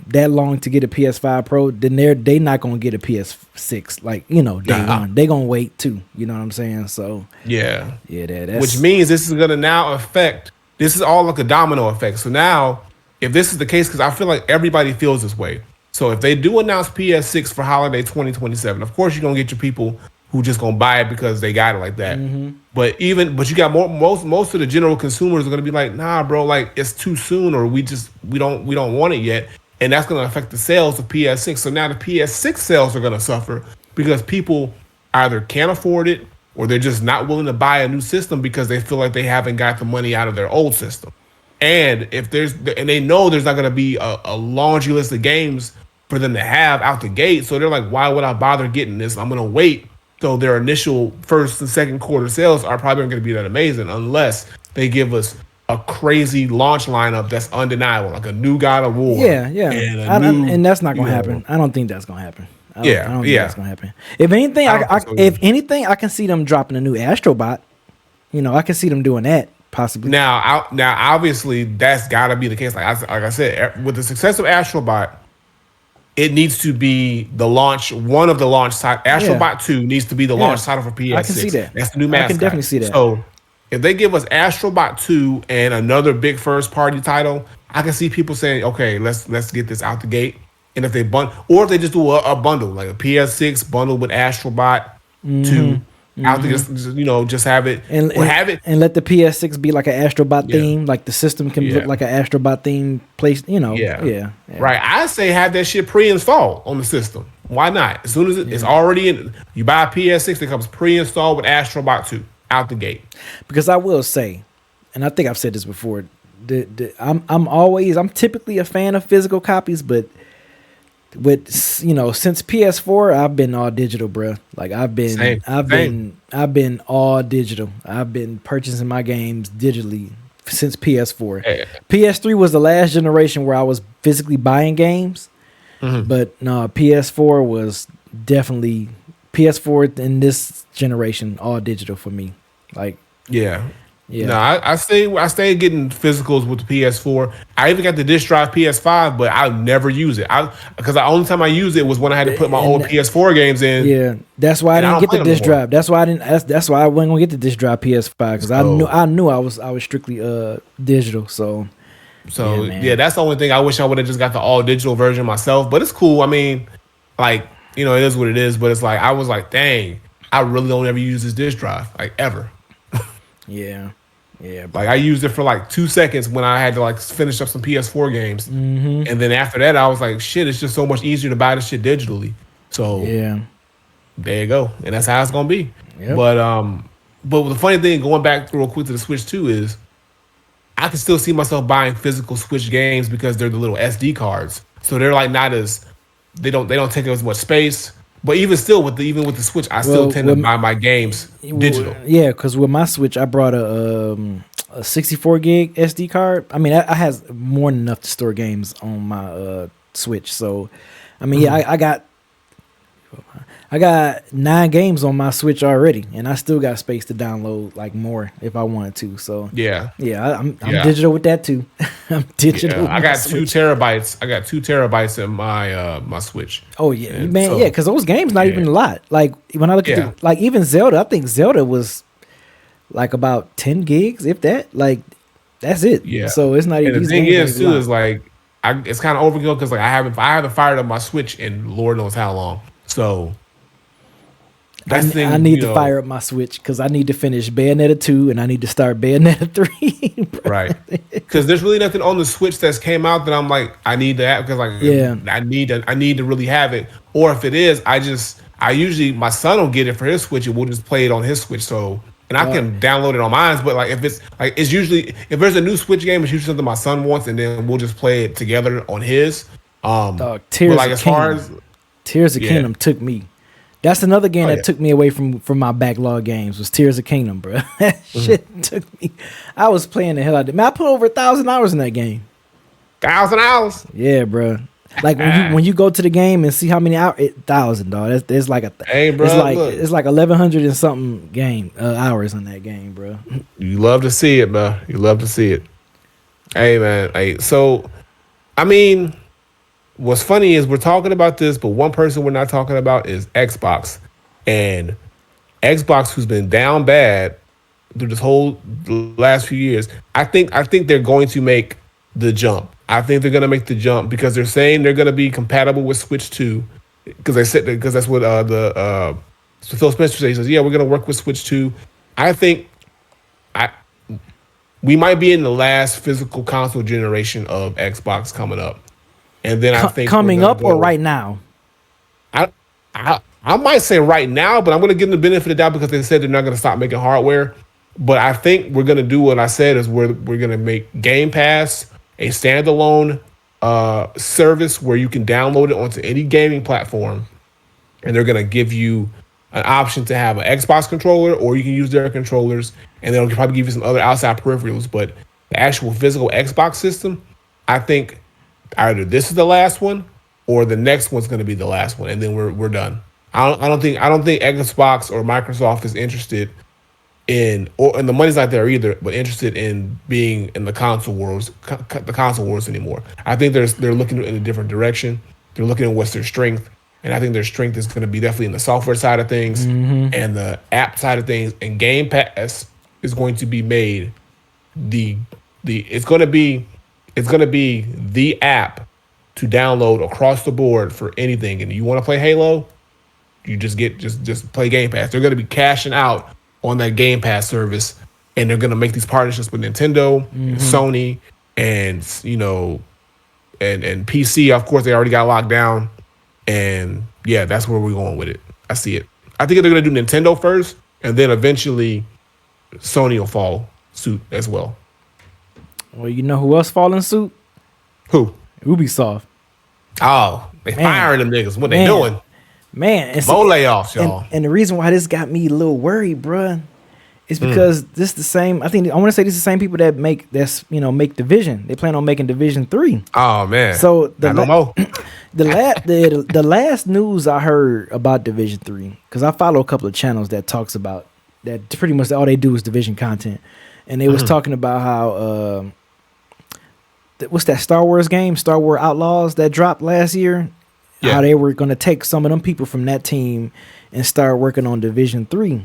that long to get a PS5 Pro, then they not gonna get a PS6 like day one. They gonna wait too. You know what I'm saying? So that's which means this is gonna now affect. This is all like a domino effect. So now, if this is the case, because I feel like everybody feels this way. So if they do announce PS6 for holiday 2027, of course you're gonna get your people who just gonna buy it because they got it like that. Mm-hmm. But you got most of the general consumers are gonna be like, nah, bro, like it's too soon, or we don't want it yet, and that's gonna affect the sales of PS6. So now the PS6 sales are gonna suffer because people either can't afford it or they're just not willing to buy a new system because they feel like they haven't got the money out of their old system. And they know there's not gonna be a laundry list of games for them to have out the gate, so they're like, why would I bother getting this? I'm gonna wait. So their initial first and second quarter sales are probably going to be that amazing unless they give us a crazy launch lineup that's undeniable, like a new God of War. Yeah. And that's not going to happen. I don't think that's going to happen. I don't think that's going to happen. If anything, I can see them dropping a new Astrobot. I can see them doing that possibly. Now, obviously, that's got to be the case. Like I said, with the success of Astrobot, it needs to be one of the launch titles. Astrobot 2 needs to be the launch title for PS6. I can see that. That's the new mascot. I can definitely see that. So if they give us Astrobot 2 and another big first party title, I can see people saying, okay, let's get this out the gate. And if they or if they just do a bundle, like a PS6 bundle with Astrobot 2. Out there, just have it and let the PS6 be like an Astrobot theme, like the system can look like an Astrobot theme place. Right. I say have that shit pre-installed on the system. Why not? As soon as it's already in, you buy a PS6, it comes pre-installed with Astrobot 2 out the gate. Because I will say, and I think I've said this before, I'm typically a fan of physical copies, but since PS4, I've been all digital, bro. Like I've been all digital. I've been purchasing my games digitally since PS4. Yeah. PS3 was the last generation where I was physically buying games, but no, PS4 was definitely PS4 in this generation all digital for me. Like No, I stay getting physicals with the PS4. I even got the disc drive PS5, but I never use it. Because the only time I used it was when I had to put my old PS4 games in. Yeah, that's why I didn't get the disc drive. That's why I didn't. That's why I wasn't gonna get the disc drive PS5 because I knew I was strictly digital. So that's the only thing. I wish I would have just got the all digital version myself. But it's cool. I mean, like it is what it is. But it's like I was like, dang, I really don't ever use this disc drive like ever. Yeah. Like I used it for like 2 seconds when I had to like finish up some PS4 games, and then after that I was like, shit, it's just so much easier to buy this shit digitally. So there you go, and that's how it's gonna be. Yep. But the funny thing, going back real quick to the Switch 2 is, I can still see myself buying physical Switch games because they're the little SD cards, so they're like not as they don't take up as much space. But even still, with the Switch, I still tend to buy my games digital. Yeah, because with my Switch, I brought a 64 gig SD card. I mean, I has more than enough to store games on my Switch. So, I mean, I got 9 games on my Switch already, and I still got space to download like more if I wanted to. So I'm digital with that too. I'm digital. Yeah, I got 2 terabytes. I got 2 terabytes in my my Switch. Oh yeah, and man. Because those games not even a lot. Like when I look at like even Zelda, I think Zelda was like about 10 gigs, if that. Like that's it. Yeah. So it's not even. And the thing is too is like it's kind of overkill because like I haven't fired up my Switch in Lord knows how long. So. I need to fire up my Switch because I need to finish Bayonetta 2 and I need to start Bayonetta 3. Right. Because there's really nothing on the Switch that's came out that I'm like, I need to have, because like I need to really have it. Or if it is, I usually, my son will get it for his Switch and we'll just play it on his Switch. So, and I can download it on mine, but like if it's like, it's usually, if there's a new Switch game, it's usually something my son wants and then we'll just play it together on his. Tears of Kingdom took me. That's another game that took me away from my backlog games was Tears of Kingdom, bro. That shit took me. I was playing the hell out of it. Man, I put over 1,000 hours in that game. 1,000 hours? Yeah, bro. Like when you go to the game and see how many hours, 1,000, dog. It's like it's like 1,100 and something hours in that game, bro. You love to see it, bro. You love to see it. Hey, man. Hey, so I mean. What's funny is we're talking about this, but one person we're not talking about is Xbox. And Xbox, who's been down bad through this whole last few years, I think they're going to make the jump. I think they're going to make the jump because they're saying they're going to be compatible with Switch 2. Because that's what Phil Spencer says. He says, yeah, we're going to work with Switch 2. I think we might be in the last physical console generation of Xbox coming up. And then I think coming up or right now. I might say right now, but I'm going to give them the benefit of the doubt because they said they're not going to stop making hardware. But I think we're going to do what I said is we're going to make Game Pass a standalone service where you can download it onto any gaming platform, and they're going to give you an option to have an Xbox controller, or you can use their controllers, and they'll probably give you some other outside peripherals. But the actual physical Xbox system, I think. Either this is the last one or the next one's going to be the last one, and then we're done. I don't think Xbox or Microsoft is interested in, and the money's not there either, but interested in being in the console wars anymore. I think they're looking in a different direction. They're looking at what's their strength, and I think their strength is going to be definitely in the software side of things and the app side of things. And Game Pass is going to be made it's going to be the app to download across the board for anything. And you want to play Halo, you just play Game Pass. They're going to be cashing out on that Game Pass service, and they're going to make these partnerships with Nintendo, and Sony, and and PC. Of course, they already got locked down, and yeah, that's where we're going with it. I see it. I think they're going to do Nintendo first, and then eventually Sony will follow suit as well. Well, you know who else falling suit? Who? Ubisoft. Oh, they firing them niggas. What they doing? Man, more layoffs, y'all. And the reason why this got me a little worried, bruh, is because this the same. I want to say this is the same people that make Division. They plan on making Division 3. Oh man. So the last news I heard about Division 3, because I follow a couple of channels that talks about that. Pretty much all they do is Division content. and they was talking about how what's that Star Wars game, Star Wars Outlaws, that dropped last year. Yeah. How they were going to take some of them people from that team and start working on Division 3.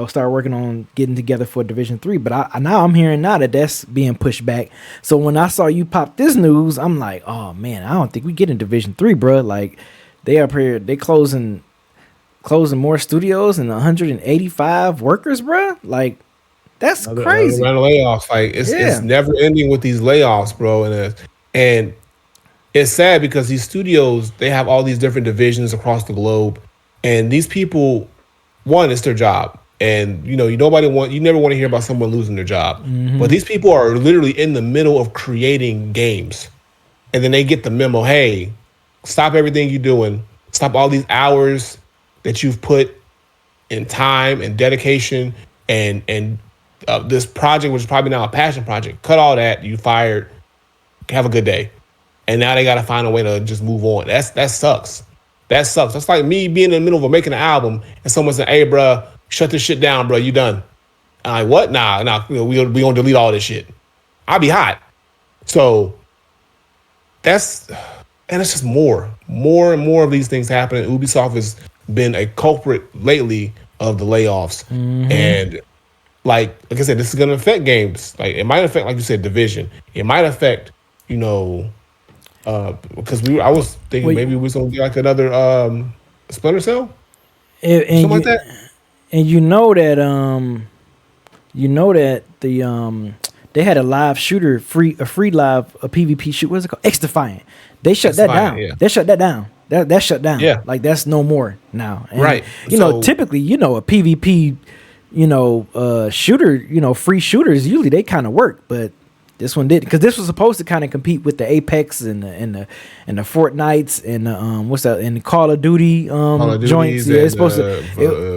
Start working on getting together for Division 3. But now I'm hearing now that that's being pushed back. So when I saw you pop this news, I'm like, oh man, I don't think we get in Division 3, bro. Like they up here, they closing more studios and 185 workers, bro. Like that's crazy. Another layoffs, like it's never ending with these layoffs, bro. And it's sad because these studios, they have all these different divisions across the globe, and these people, one, it's their job. And you never want to hear about someone losing their job. But these people are literally in the middle of creating games. And then they get the memo, hey, stop everything you're doing. Stop all these hours that you've put in time and dedication and this project, which is probably now a passion project. Cut all that. You fired. Have a good day. And now they got to find a way to just move on. That sucks. That sucks. That's like me being in the middle of making an album and someone saying, hey, bro, shut this shit down, bro. You done. I'm like, what? Nah. We gonna delete all this shit. I'll be hot. So it's just more and more of these things happening. Ubisoft has been a culprit lately of the layoffs. And like I said, this is going to affect games. Like it might affect, like you said, Division. It might affect, because I was thinking maybe we was going to get like another Splinter Cell, something like that. And they had a live shooter, a free live PvP shoot. What's it called? X-Defiant. They shut that down. Yeah. They shut that down. That shut down. Yeah. Like that's no more now. And, right. Typically, a PvP, shooter, free shooters, usually they kind of work, but this one didn't, because this was supposed to kind of compete with the Apex and the Fortnites and and the Call of Duty joints. Yeah, it's supposed to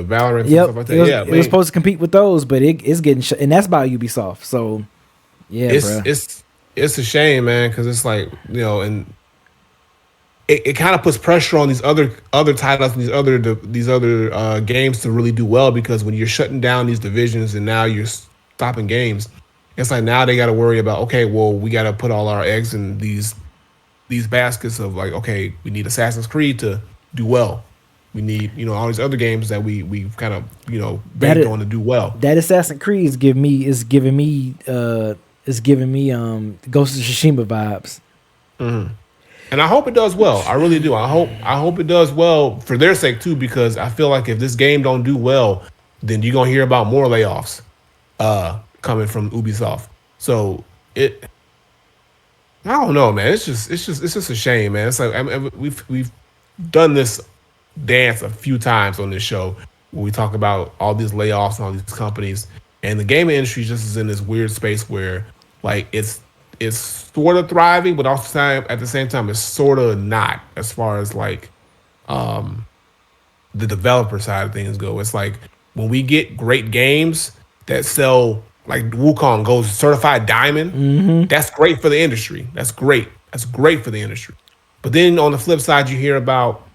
Valorant and stuff like that. It was supposed to compete with those, but it's getting and that's by Ubisoft. So it's a shame, man, because it's like and it kind of puts pressure on these other titles and these other games to really do well, because when you're shutting down these divisions and now you're stopping games, it's like now they got to worry about, okay, well, we got to put all our eggs in these baskets of like, okay, we need Assassin's Creed to do well. We need all these other games that we've kind of banked on to do well. That Assassin's Creed is giving me Ghost of Tsushima vibes. Mm-hmm. And I hope it does well. I really do. I hope it does well for their sake too, because I feel like if this game don't do well, then you're gonna hear about more layoffs coming from Ubisoft. So I don't know, man. It's just a shame, man. It's like we've done this dance a few times on this show where we talk about all these layoffs and all these companies, and the gaming industry just is in this weird space where like it's sort of thriving, but also at the same time, it's sort of not, as far as like the developer side of things go. It's like when we get great games that sell, like Wukong goes certified diamond, that's great for the industry. That's great for the industry. But then on the flip side, you hear about,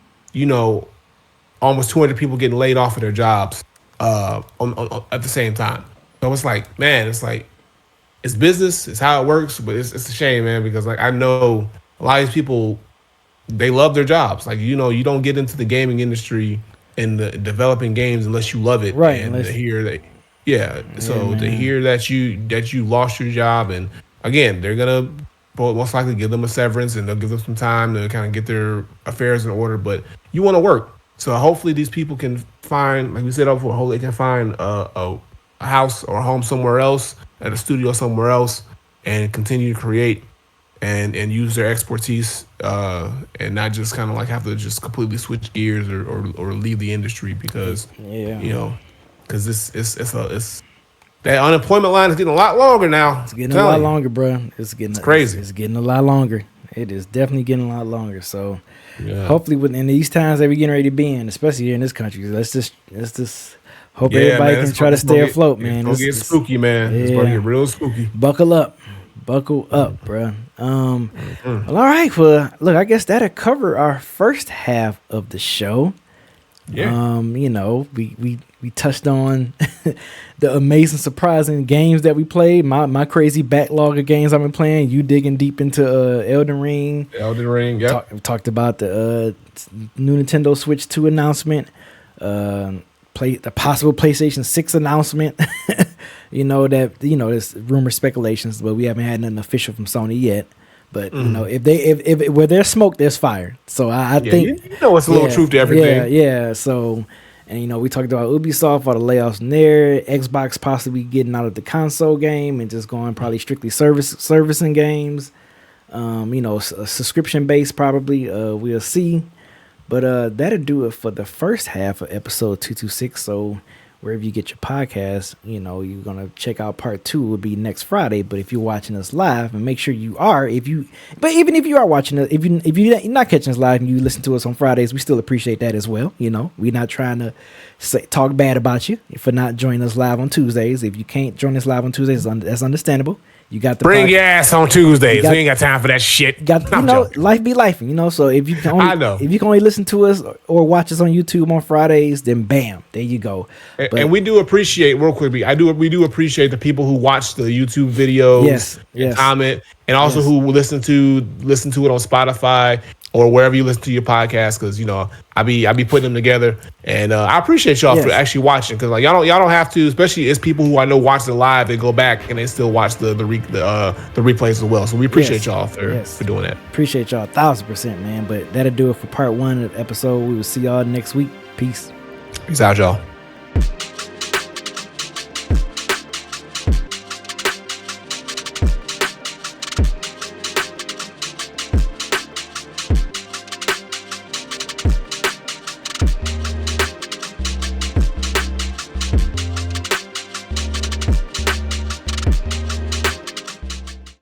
almost 200 people getting laid off of their jobs at the same time. So it's like, man, it's business, it's how it works, but it's a shame, man, because like I know a lot of these people, they love their jobs. Like you don't get into the gaming industry and the developing games unless you love it. Right. And to hear that, to hear that you lost your job, and again, they're gonna most likely give them a severance and they'll give them some time to kind of get their affairs in order. But you want to work, so hopefully these people can find, like we said before, hopefully they can find a house or a home somewhere else, at a studio somewhere else, and continue to create and use their expertise and not just kind of like have to just completely switch gears or leave the industry because because it's that unemployment line is getting a lot longer now. It's getting a lot longer, bro. It's crazy. It's getting a lot longer. It is definitely getting a lot longer. So hopefully in these times that we're getting ready to be in, especially here in this country, let's just hope everybody can try to stay afloat, man. It's gonna get spooky, man. It's gonna get real spooky. Buckle up, bro. Well, all right. Well, look, I guess that'll cover our first half of the show. Yeah. You know, we touched on the amazing, surprising games that we played. My crazy backlog of games I've been playing. You digging deep into Elden Ring. Yeah. Talked about the new Nintendo Switch 2 announcement. The possible PlayStation 6 announcement. You know that there's rumor speculations, but we haven't had nothing official from Sony yet. But you know, if where there's smoke, there's fire. So I think it's a little truth to everything. Yeah. So, and you know, we talked about Ubisoft, all the layoffs in there, Xbox possibly getting out of the console game and just going probably strictly servicing games. You know, subscription based probably. We'll see. But that'll do it for the first half of episode 226. So wherever you get your podcast, you know, you're gonna check out part 2. Will be next Friday. But if you're watching us live, and make sure you are, but even if you are watching us, if you're not catching us live and you listen to us on Fridays, we still appreciate that as well. You know, we're not trying to talk bad about you for not joining us live on Tuesdays. If you can't join us live on Tuesdays, that's understandable. You got the bring your ass on Tuesdays. We ain't got time for that shit. Life be life, you know. So if you can only listen to us or watch us on YouTube on Fridays, then bam, there you go. And we do appreciate, real quickly, we do appreciate the people who watch the YouTube videos, comment, and also who listen to it on Spotify or wherever you listen to your podcast, because you know I be putting them together, and I appreciate y'all for actually watching, because like y'all don't have to, especially as people who I know watch it live, they go back and they still watch the replays as well. So we appreciate y'all for doing that. Appreciate y'all 1000%, man. But that'll do it for part 1 of the episode. We will see y'all next week. Peace out, y'all.